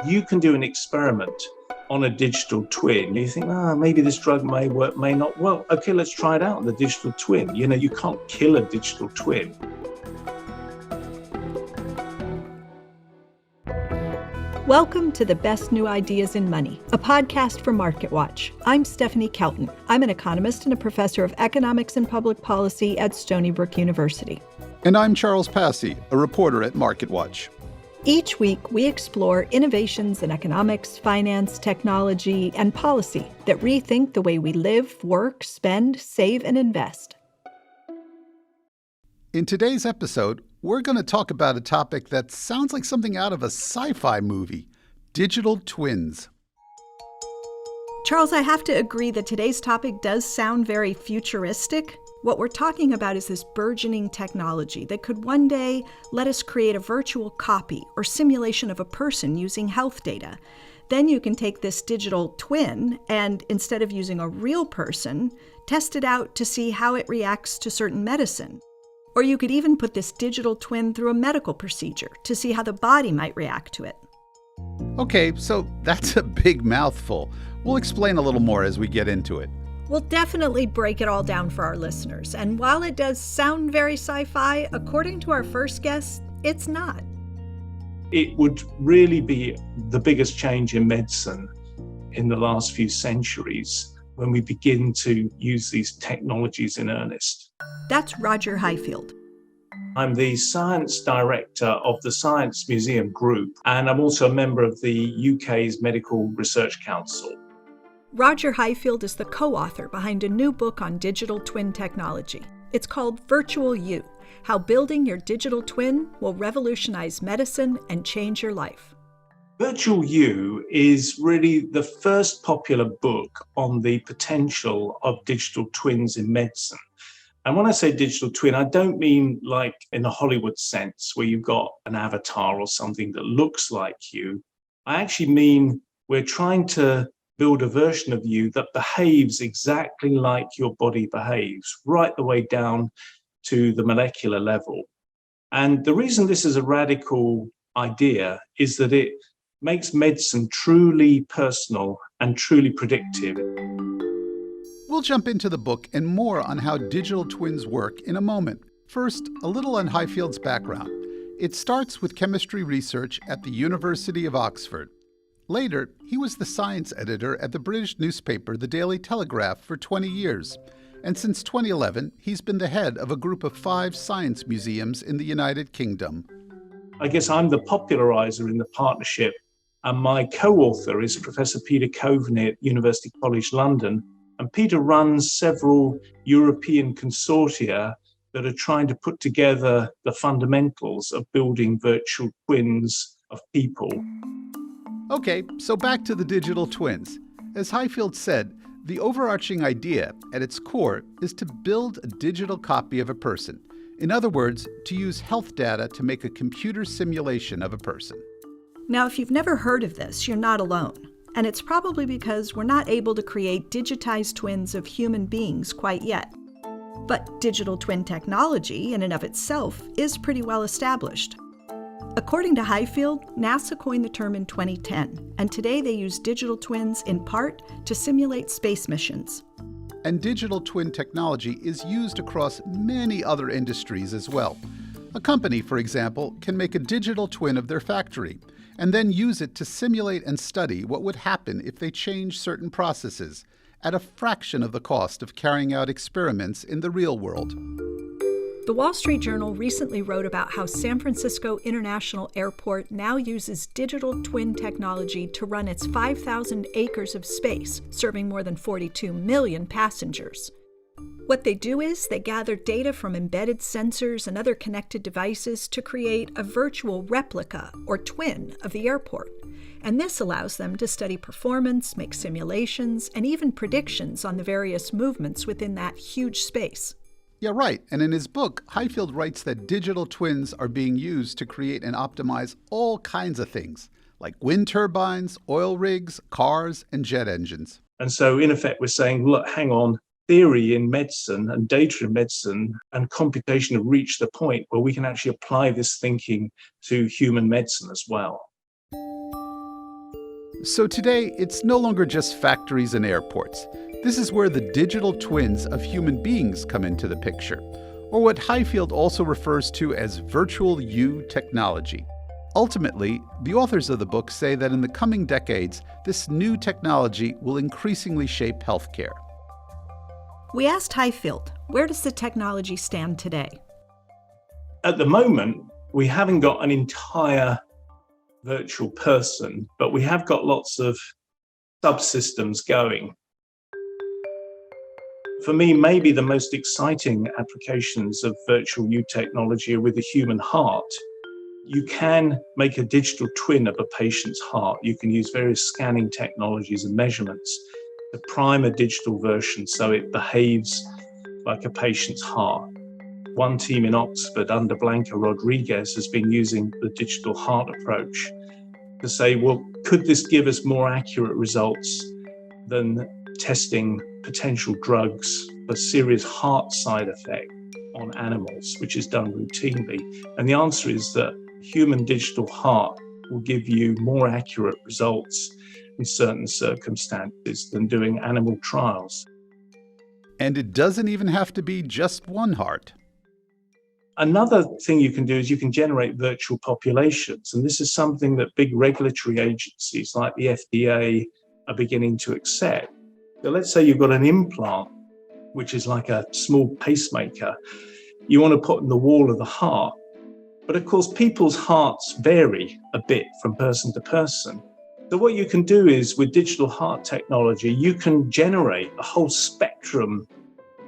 You can do an experiment on a digital twin. You think, maybe this drug may work, may not. Well, okay, let's try it out on the digital twin. You can't kill a digital twin. Welcome to the Best New Ideas in Money, a podcast for MarketWatch. I'm Stephanie Kelton. I'm an economist and a professor of economics and public policy at Stony Brook University. And I'm Charles Passy, a reporter at MarketWatch. Each week, we explore innovations in economics, finance, technology, and policy that rethink the way we live, work, spend, save, and invest. In today's episode, we're going to talk about a topic that sounds like something out of a sci-fi movie: digital twins. Charles, I have to agree that today's topic does sound very futuristic. What we're talking about is this burgeoning technology that could one day let us create a virtual copy or simulation of a person using health data. Then you can take this digital twin and, instead of using a real person, test it out to see how it reacts to certain medicine. Or you could even put this digital twin through a medical procedure to see how the body might react to it. Okay, so that's a big mouthful. We'll explain a little more as we get into it. We'll definitely break it all down for our listeners. And while it does sound very sci-fi, according to our first guest, it's not. It would really be the biggest change in medicine in the last few centuries when we begin to use these technologies in earnest. That's Roger Highfield. I'm the science director of the Science Museum Group, and I'm also a member of the UK's Medical Research Council. Roger Highfield is the co-author behind a new book on digital twin technology. It's called Virtual You: How Building Your Digital Twin Will Revolutionize Medicine and Change Your Life. Virtual You is really the first popular book on the potential of digital twins in medicine. And when I say digital twin, I don't mean like in a Hollywood sense where you've got an avatar or something that looks like you. I actually mean we're trying to build a version of you that behaves exactly like your body behaves, right the way down to the molecular level. And the reason this is a radical idea is that it makes medicine truly personal and truly predictive. We'll jump into the book and more on how digital twins work in a moment. First, a little on Highfield's background. It starts with chemistry research at the University of Oxford. Later, he was the science editor at the British newspaper The Daily Telegraph for 20 years. And since 2011, he's been the head of a group of 5 science museums in the United Kingdom. I guess I'm the popularizer in the partnership, and my co-author is Professor Peter Coveney at University College London. And Peter runs several European consortia that are trying to put together the fundamentals of building virtual twins of people. Okay, so back to the digital twins. As Highfield said, the overarching idea at its core is to build a digital copy of a person. In other words, to use health data to make a computer simulation of a person. Now, if you've never heard of this, you're not alone. And it's probably because we're not able to create digitized twins of human beings quite yet. But digital twin technology, in and of itself, is pretty well established. According to Highfield, NASA coined the term in 2010, and today they use digital twins in part to simulate space missions. And digital twin technology is used across many other industries as well. A company, for example, can make a digital twin of their factory and then use it to simulate and study what would happen if they change certain processes at a fraction of the cost of carrying out experiments in the real world. The Wall Street Journal recently wrote about how San Francisco International Airport now uses digital twin technology to run its 5,000 acres of space, serving more than 42 million passengers. What they do is they gather data from embedded sensors and other connected devices to create a virtual replica or twin of the airport. And this allows them to study performance, make simulations, and even predictions on the various movements within that huge space. Yeah, right. And in his book, Highfield writes that digital twins are being used to create and optimize all kinds of things, like wind turbines, oil rigs, cars, and jet engines. And so, in effect, we're saying, look, hang on, theory in medicine and data in medicine and computation have reached the point where we can actually apply this thinking to human medicine as well. So today, it's no longer just factories and airports. This is where the digital twins of human beings come into the picture, or what Highfield also refers to as virtual you technology. Ultimately, the authors of the book say that in the coming decades, this new technology will increasingly shape healthcare. We asked Highfield, where does the technology stand today? At the moment, we haven't got an entire virtual person, but we have got lots of subsystems going. For me, maybe the most exciting applications of virtual you technology are with the human heart. You can make a digital twin of a patient's heart. You can use various scanning technologies and measurements to prime a digital version so it behaves like a patient's heart. One team in Oxford under Blanca Rodriguez has been using the digital heart approach to say, well, could this give us more accurate results than testing potential drugs for serious heart side effect on animals, which is done routinely? And the answer is that human digital heart will give you more accurate results in certain circumstances than doing animal trials. And it doesn't even have to be just one heart. Another thing you can do is you can generate virtual populations. And this is something that big regulatory agencies like the FDA are beginning to accept. So let's say you've got an implant, which is like a small pacemaker, you want to put in the wall of the heart. But of course, people's hearts vary a bit from person to person. So what you can do is with digital heart technology, you can generate a whole spectrum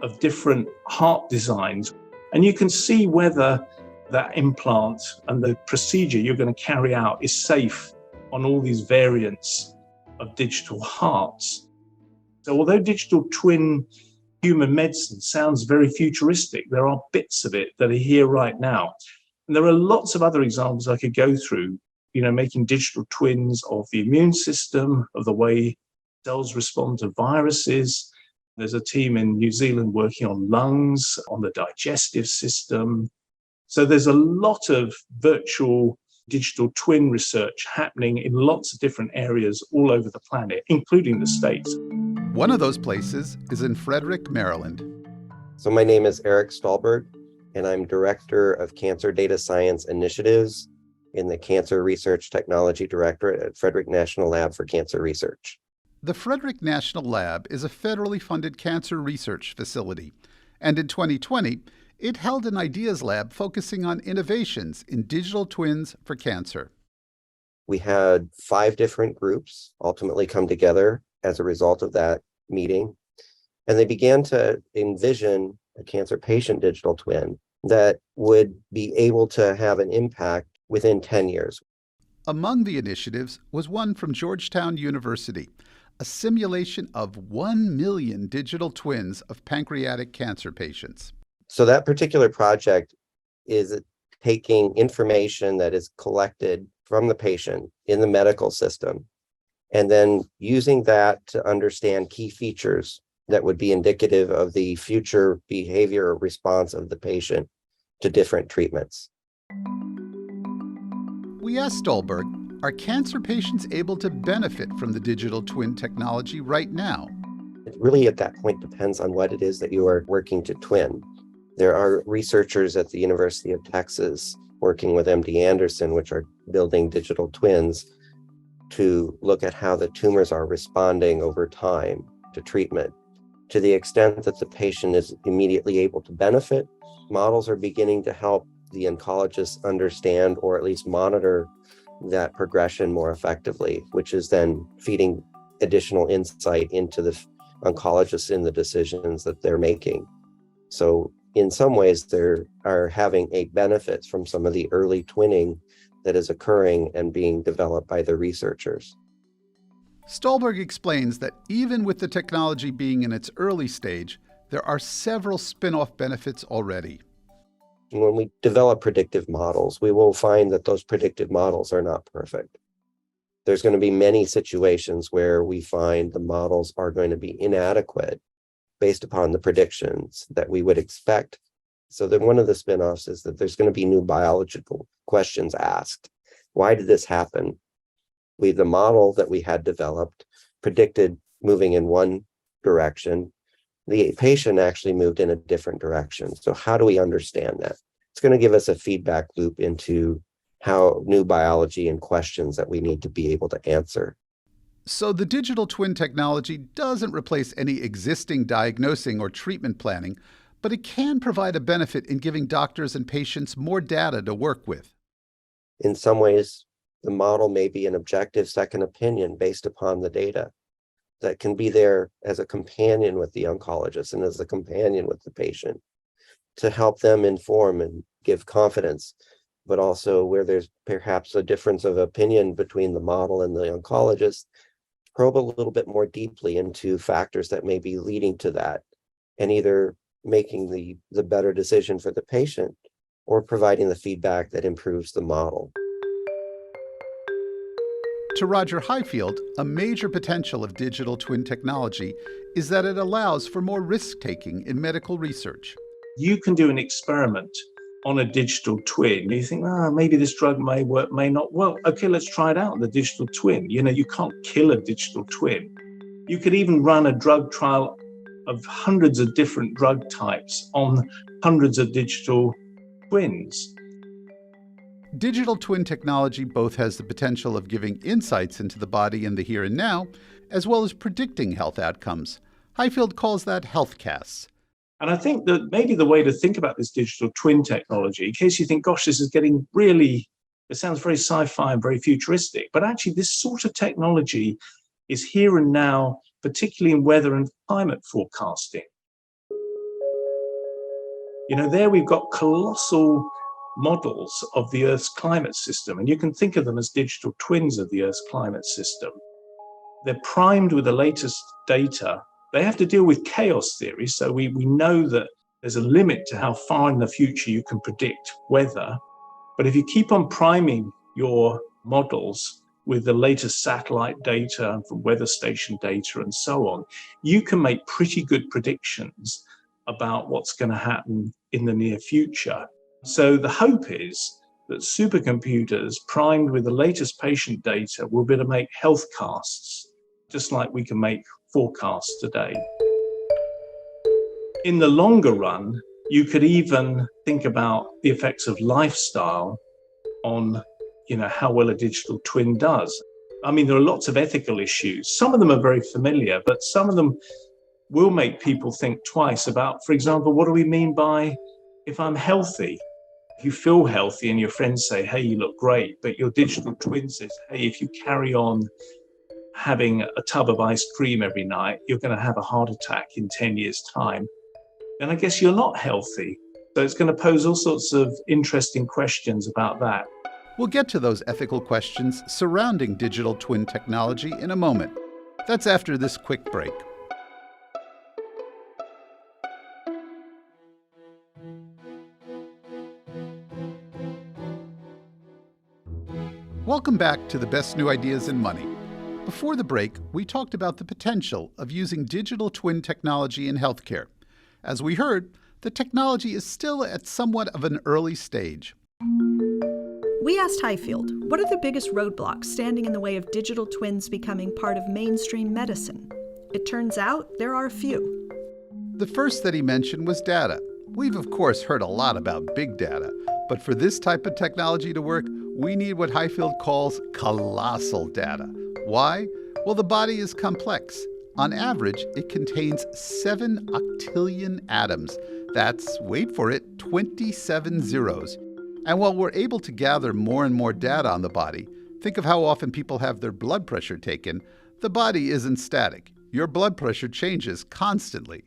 of different heart designs. And you can see whether that implant and the procedure you're going to carry out is safe on all these variants of digital hearts. So although digital twin human medicine sounds very futuristic, there are bits of it that are here right now. And there are lots of other examples I could go through, making digital twins of the immune system, of the way cells respond to viruses. There's a team in New Zealand working on lungs, on the digestive system. So there's a lot of virtual digital twin research happening in lots of different areas all over the planet, including the States. One of those places is in Frederick, Maryland. So my name is Eric Stolberg, and I'm Director of Cancer Data Science Initiatives in the Cancer Research Technology Directorate at Frederick National Lab for Cancer Research. The Frederick National Lab is a federally funded cancer research facility, and in 2020, it held an Ideas Lab focusing on innovations in digital twins for cancer. We had 5 different groups ultimately come together as a result of that meeting, and they began to envision a cancer patient digital twin that would be able to have an impact within 10 years. Among the initiatives was one from Georgetown University, a simulation of 1 million digital twins of pancreatic cancer patients. So that particular project is taking information that is collected from the patient in the medical system, and then using that to understand key features that would be indicative of the future behavior or response of the patient to different treatments. We asked Stolberg, are cancer patients able to benefit from the digital twin technology right now? It really at that point depends on what it is that you are working to twin. There are researchers at the University of Texas working with MD Anderson, which are building digital twins to look at how the tumors are responding over time to treatment. To the extent that the patient is immediately able to benefit, models are beginning to help the oncologists understand or at least monitor that progression more effectively, which is then feeding additional insight into the oncologists in the decisions that they're making. So in some ways, they are having a benefit from some of the early twinning that is occurring and being developed by the researchers. Stolberg explains that even with the technology being in its early stage, there are several spin-off benefits already. When we develop predictive models, we will find that those predictive models are not perfect. There's going to be many situations where we find the models are going to be inadequate based upon the predictions that we would expect. So then one of the spin-offs is that there's going to be new biological questions asked. Why did this happen? The model that we had developed predicted moving in one direction. The patient actually moved in a different direction. So how do we understand that? It's going to give us a feedback loop into how new biology and questions that we need to be able to answer. So the digital twin technology doesn't replace any existing diagnosing or treatment planning, but it can provide a benefit in giving doctors and patients more data to work with. In some ways, the model may be an objective second opinion based upon the data that can be there as a companion with the oncologist and as a companion with the patient to help them inform and give confidence, but also where there's perhaps a difference of opinion between the model and the oncologist, probe a little bit more deeply into factors that may be leading to that, and either making the better decision for the patient or providing the feedback that improves the model. To Roger Highfield, a major potential of digital twin technology is that it allows for more risk-taking in medical research. You can do an experiment on a digital twin. You think, maybe this drug may work, may not. Well, okay, let's try it out on the digital twin. You can't kill a digital twin. You could even run a drug trial of hundreds of different drug types on hundreds of digital twins. Digital twin technology both has the potential of giving insights into the body in the here and now, as well as predicting health outcomes. Highfield calls that healthcasts. And I think that maybe the way to think about this digital twin technology, in case you think, gosh, this is getting really, it sounds very sci-fi and very futuristic, but actually this sort of technology is here and now, particularly in weather and climate forecasting. There we've got colossal models of the Earth's climate system, and you can think of them as digital twins of the Earth's climate system. They're primed with the latest data. They have to deal with chaos theory, so we know that there's a limit to how far in the future you can predict weather. But if you keep on priming your models with the latest satellite data from weather station data and so on, you can make pretty good predictions about what's going to happen in the near future. So the hope is that supercomputers primed with the latest patient data will be able to make health casts, just like we can make forecasts today. In the longer run, you could even think about the effects of lifestyle on, how well a digital twin does. I mean, there are lots of ethical issues. Some of them are very familiar, but some of them will make people think twice about, for example, what do we mean by if I'm healthy? If you feel healthy and your friends say, hey, you look great, but your digital twin says, hey, if you carry on having a tub of ice cream every night, you're going to have a heart attack in 10 years' time, then I guess you're not healthy. So it's going to pose all sorts of interesting questions about that. We'll get to those ethical questions surrounding digital twin technology in a moment. That's after this quick break. Welcome back to the best new ideas in money. Before the break, we talked about the potential of using digital twin technology in healthcare. As we heard, the technology is still at somewhat of an early stage. We asked Highfield, what are the biggest roadblocks standing in the way of digital twins becoming part of mainstream medicine? It turns out there are a few. The first that he mentioned was data. We've of course heard a lot about big data, but for this type of technology to work, we need what Highfield calls colossal data. Why? Well, the body is complex. On average, it contains 7 octillion atoms. That's, wait for it, 27 zeros. And while we're able to gather more and more data on the body, think of how often people have their blood pressure taken. The body isn't static. Your blood pressure changes constantly.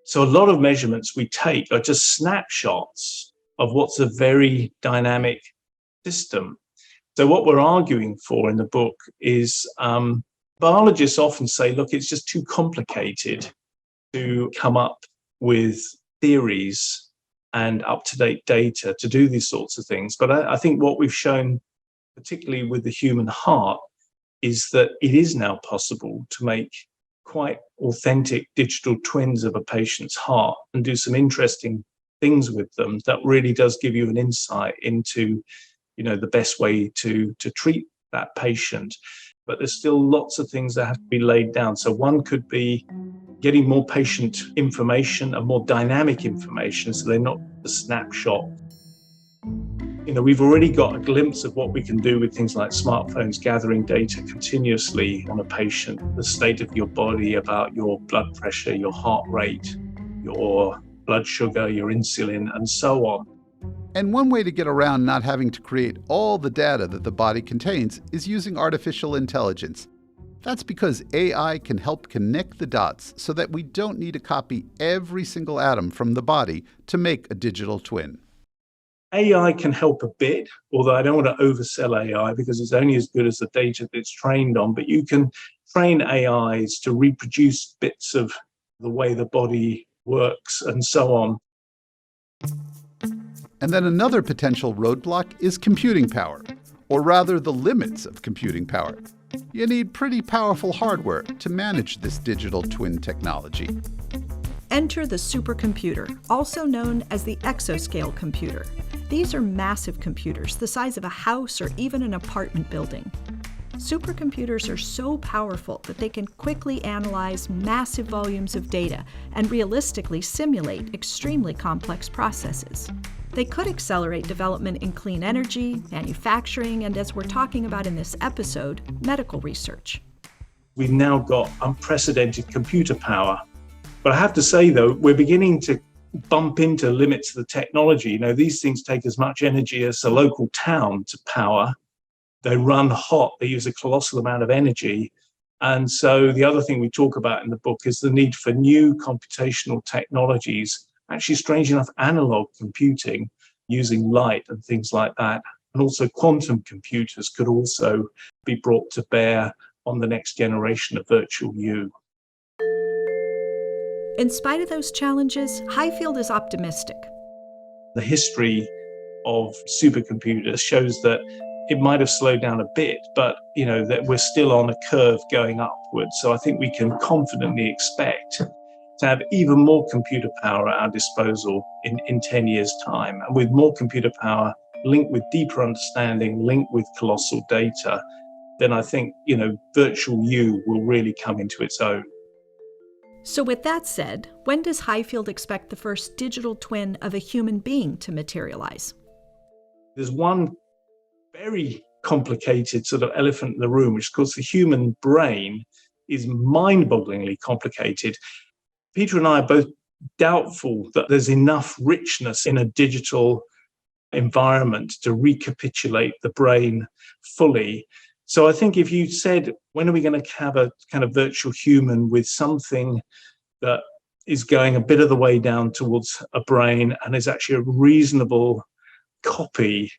So a lot of measurements we take are just snapshots of what's a very dynamic system. So what we're arguing for in the book is biologists often say, look, it's just too complicated to come up with theories and up-to-date data to do these sorts of things. But I think what we've shown, particularly with the human heart, is that it is now possible to make quite authentic digital twins of a patient's heart and do some interesting things with them that really does give you an insight into, the best way to treat that patient. But there's still lots of things that have to be laid down. So one could be getting more patient information and more dynamic information, so they're not a snapshot. We've already got a glimpse of what we can do with things like smartphones, gathering data continuously on a patient, the state of your body, about your blood pressure, your heart rate, your blood sugar, your insulin, and so on. And one way to get around not having to create all the data that the body contains is using artificial intelligence. That's because AI can help connect the dots so that we don't need to copy every single atom from the body to make a digital twin. AI can help a bit, although I don't want to oversell AI because it's only as good as the data that it's trained on. But you can train AIs to reproduce bits of the way the body works and so on. And then another potential roadblock is computing power, or rather the limits of computing power. You need pretty powerful hardware to manage this digital twin technology. Enter the supercomputer, also known as the exascale computer. These are massive computers, the size of a house or even an apartment building. Supercomputers are so powerful that they can quickly analyze massive volumes of data and realistically simulate extremely complex processes. They could accelerate development in clean energy, manufacturing, and as we're talking about in this episode, medical research. We've now got unprecedented computer power. But I have to say, though, we're beginning to bump into limits of the technology. These things take as much energy as a local town to power. They run hot. They use a colossal amount of energy. And so the other thing we talk about in the book is the need for new computational technologies, actually, strange enough, analog computing using light and things like that. And also quantum computers could also be brought to bear on the next generation of virtual you. In spite of those challenges, Highfield is optimistic. The history of supercomputers shows that it might have slowed down a bit, but that we're still on a curve going upwards. So I think we can confidently expect to have even more computer power at our disposal in 10 years' time. And with more computer power linked with deeper understanding, linked with colossal data, then I think, virtual you will really come into its own. So with that said, when does Highfield expect the first digital twin of a human being to materialize? There's one very complicated sort of elephant in the room, which is because the human brain is mind-bogglingly complicated. Peter and I are both doubtful that there's enough richness in a digital environment to recapitulate the brain fully. So I think if you said, when are we going to have a kind of virtual human with something that is going a bit of the way down towards a brain and is actually a reasonable copy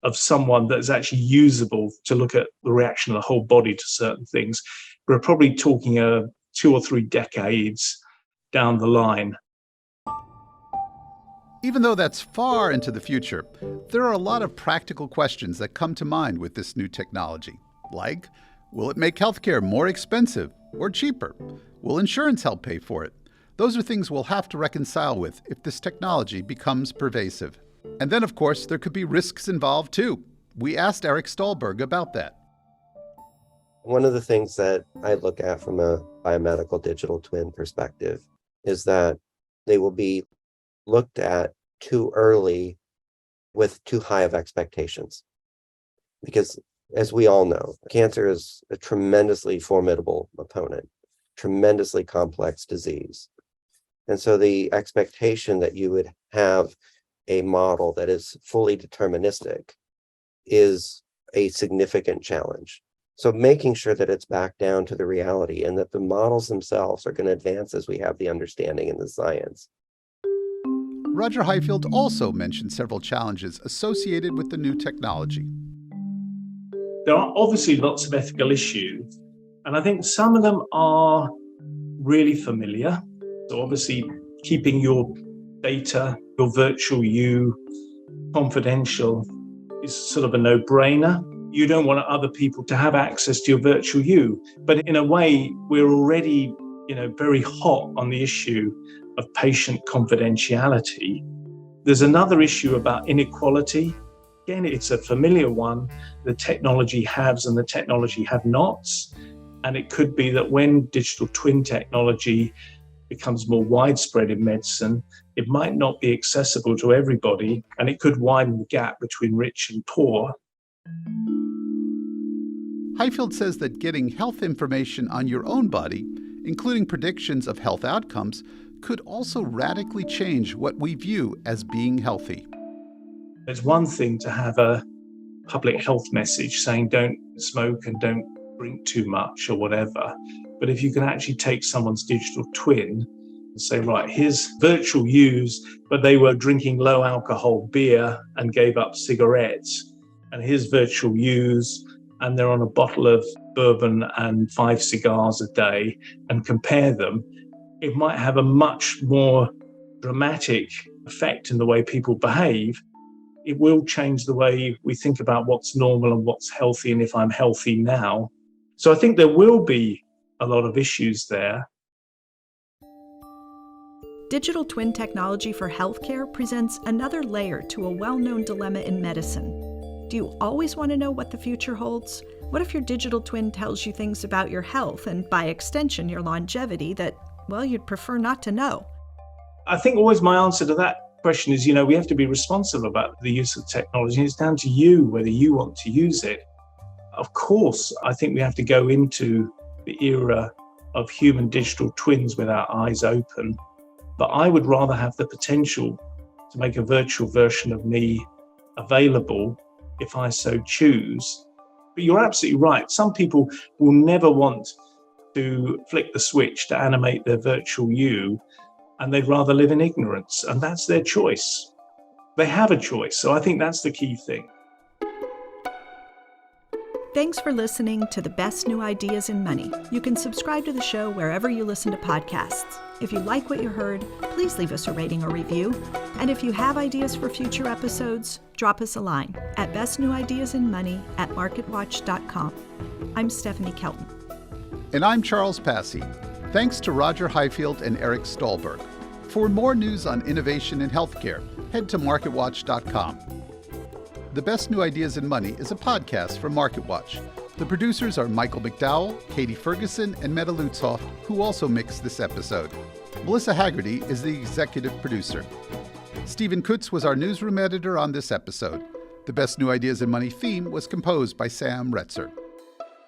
of someone that is actually usable to look at the reaction of the whole body to certain things, we're probably talking 2 or 3 decades down the line. Even though that's far into the future, there are a lot of practical questions that come to mind with this new technology. Like, will it make healthcare more expensive or cheaper? Will insurance help pay for it? Those are things we'll have to reconcile with if this technology becomes pervasive. And then, of course, there could be risks involved too. We asked Eric Stahlberg about that. One of the things that I look at from a biomedical digital twin perspective is that they will be looked at too early with too high of expectations. Because as we all know, cancer is a tremendously formidable opponent, tremendously complex disease. And so the expectation that you would have a model that is fully deterministic is a significant challenge. So making sure that it's back down to the reality and that the models themselves are going to advance as we have the understanding and the science. Roger Highfield also mentioned several challenges associated with the new technology. There are obviously lots of ethical issues, and I think some of them are really familiar. So obviously keeping your data, your virtual you, confidential is sort of a no-brainer. You don't want other people to have access to your virtual you. But in a way, we're already, very hot on the issue of patient confidentiality. There's another issue about inequality. Again, it's a familiar one, the technology haves and the technology have-nots. And it could be that when digital twin technology becomes more widespread in medicine, it might not be accessible to everybody, and it could widen the gap between rich and poor. Highfield says that getting health information on your own body, including predictions of health outcomes, could also radically change what we view as being healthy. It's one thing to have a public health message saying don't smoke and don't drink too much or whatever. But if you can actually take someone's digital twin and say, right, here's virtual yous, but they were drinking low alcohol beer and gave up cigarettes. And here's virtual yous, and they're on a bottle of bourbon and 5 cigars a day, and compare them, it might have a much more dramatic effect in the way people behave. It will change the way we think about what's normal and what's healthy, and if I'm healthy now. So I think there will be a lot of issues there. Digital twin technology for healthcare presents another layer to a well-known dilemma in medicine. Do you always want to know what the future holds? What if your digital twin tells you things about your health and, by extension, your longevity that, well, you'd prefer not to know? I think always my answer to that question is, we have to be responsible about the use of technology. It's down to you whether you want to use it. Of course, I think we have to go into the era of human digital twins with our eyes open. But I would rather have the potential to make a virtual version of me available if I so choose. But you're absolutely right. Some people will never want to flick the switch to animate their virtual you, and they'd rather live in ignorance, and that's their choice. They have a choice, so I think that's the key thing. Thanks for listening to The Best New Ideas in Money. You can subscribe to the show wherever you listen to podcasts. If you like what you heard, please leave us a rating or review. And if you have ideas for future episodes, drop us a line at bestnewideasinmoney@marketwatch.com. I'm Stephanie Kelton. And I'm Charles Passy. Thanks to Roger Highfield and Eric Stolberg. For more news on innovation in healthcare, head to marketwatch.com. The Best New Ideas in Money is a podcast from MarketWatch. The producers are Michael McDowell, Katie Ferguson, and Meta Lutzhoff, who also mixed this episode. Melissa Haggerty is the executive producer. Stephen Kutz was our newsroom editor on this episode. The Best New Ideas in Money theme was composed by Sam Retzer.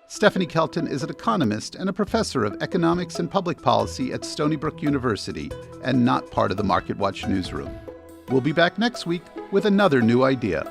Stephanie Kelton is an economist and a professor of economics and public policy at Stony Brook University and not part of the MarketWatch newsroom. We'll be back next week with another new idea.